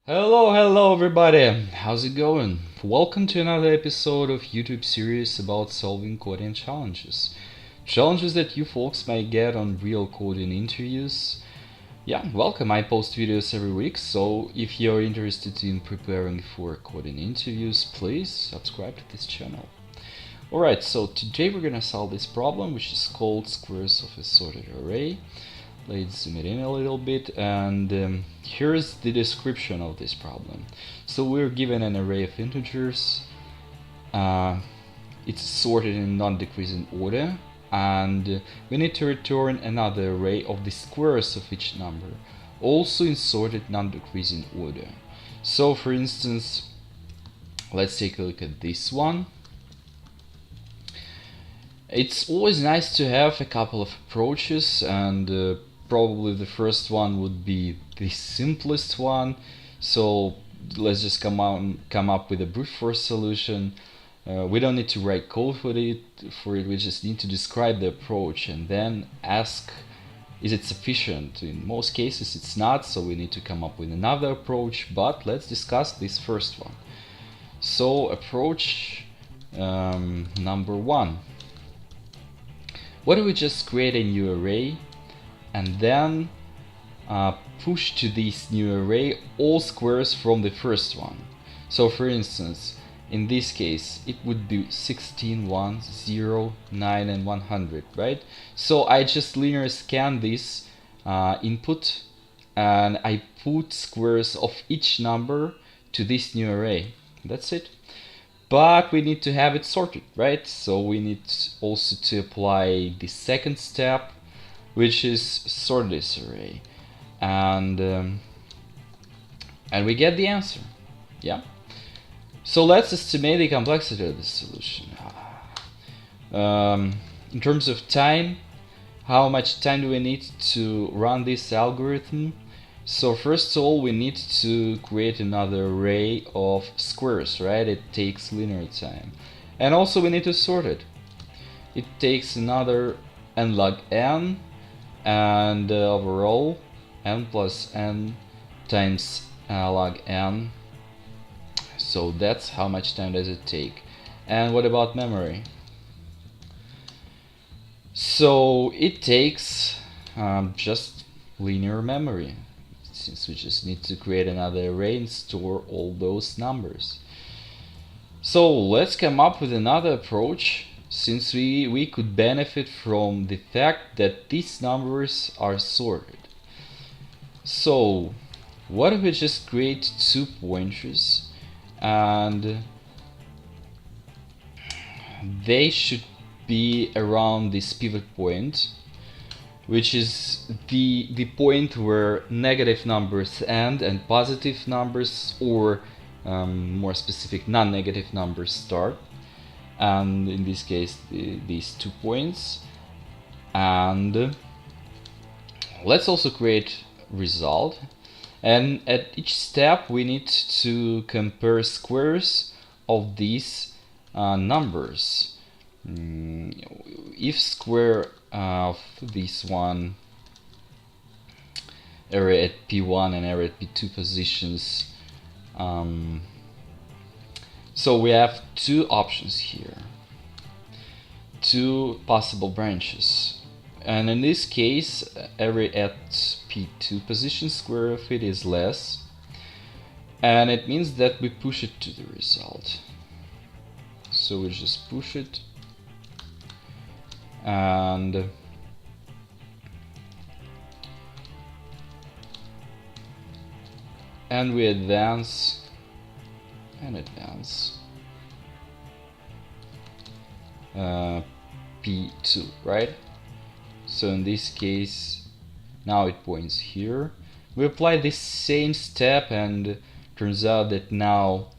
Hello everybody! How's it going? Welcome to another episode of YouTube series about solving coding challenges. Challenges that you folks might get on real coding interviews. Yeah, welcome. I post videos every week, so if you're interested in preparing for coding interviews, please subscribe to this channel. Alright, so today we're gonna solve this problem, which is called squares of a sorted array. Let's zoom it in a little bit, and here's the description of this problem. So we're given an array of integers. It's sorted in non-decreasing order, and we need to return another array of the squares of each number, also in sorted non-decreasing order. So for instance, let's take a look at this one. It's always nice to have a couple of approaches, and probably the first one would be the simplest one. So let's just come up with a brute force solution. We don't need to write code for it. We just need to describe the approach and then ask, is it sufficient? In most cases it's not, so we need to come up with another approach, but let's discuss this first one. So approach number one. What if we just create a new array and then push to this new array all squares from the first one? So for instance, in this case it would be 16, 1, 0, 9 and 100, right? So I just linear scan this input and I put squares of each number to this new array. That's it. But we need to have it sorted, right? So we need also to apply the second step, which is sort this array, and we get the answer. Yeah. So let's estimate the complexity of this solution. In terms of time, how much time do we need to run this algorithm? So first of all, we need to create another array of squares, right? It takes linear time. And also we need to sort it. It takes another n log n, and overall n plus n times log n. So that's how much time does it take. And what about memory? So it takes just linear memory, since we just need to create another array and store all those numbers. So let's come up with another approach, since we could benefit from the fact that these numbers are sorted. So what if we just create two pointers and they should be around this pivot point, which is the point where negative numbers end and positive numbers, or more specific, non-negative numbers start, and in this case these 2 points. And let's also create result, and at each step we need to compare squares of these numbers. If square of this one array at P1 and array at P2 positions, so we have two options here, two possible branches, and in this case array at P2 position square of it is less, and it means that we push it to the result. So we just push it, and we advance and advance P2, right? So in this case now it points here. We apply this same step, and turns out that now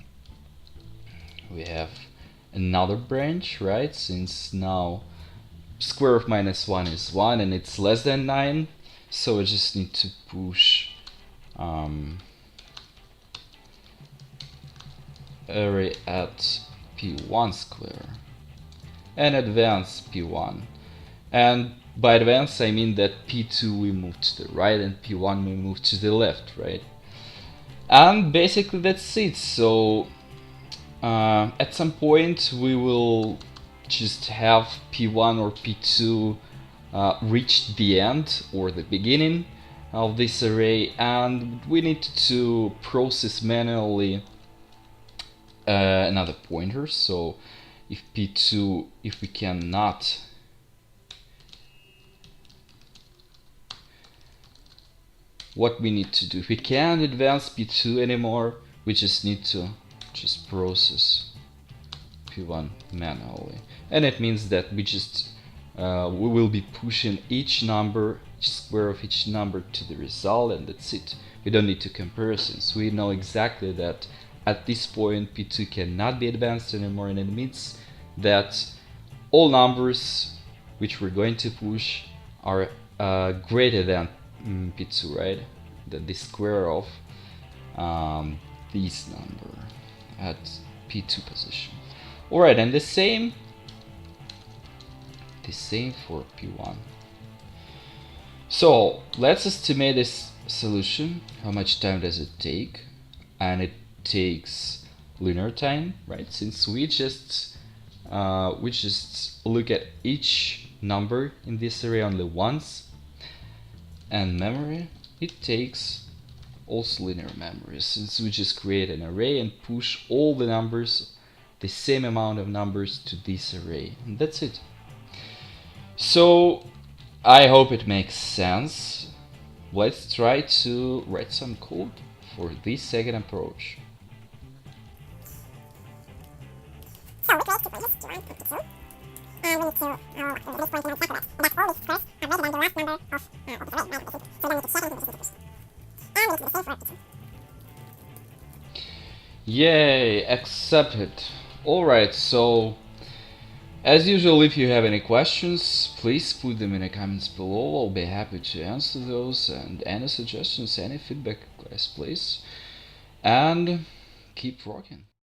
we have another branch, right? Since now square of -1 is 1 and it's less than 9, so I just need to push array at P1 square and advance P1. And by advance I mean that P2 we move to the right and P1 we move to the left, right? And basically that's it. So at some point we will just have P1 or P2 reach the end or the beginning of this array, and we need to process manually another pointer. So if P2, if we cannot what we need to do, if we can't advance P2 anymore, we just need to just process P1 manually, and it means that we will be pushing each number, each square of each number to the result, and that's it. We don't need to comparisons. We know exactly that at this point P2 cannot be advanced anymore, and it means that all numbers which we're going to push are greater than P2, right? That the square of this number at P2 position. Alright, and the same for P1. So let's estimate this solution. How much time does it take? And it takes linear time, right? Since we just look at each number in this array only once, and memory, it takes also linear memory, since we just create an array and push all the numbers, the same amount of numbers, to this array, and that's it. So I hope it makes sense. Let's try to write some code for this second approach. So we create two places, P1 and P2, and we need to, at this point we want to calculate that all these squares are greater than the last number of this array, right? So then we need to check into this integration. And we need to do the same for P2. Yay, accepted. Alright, so as usual, if you have any questions, please put them in the comments below. I'll be happy to answer those, and any suggestions, any feedback, guys, please. And keep rocking.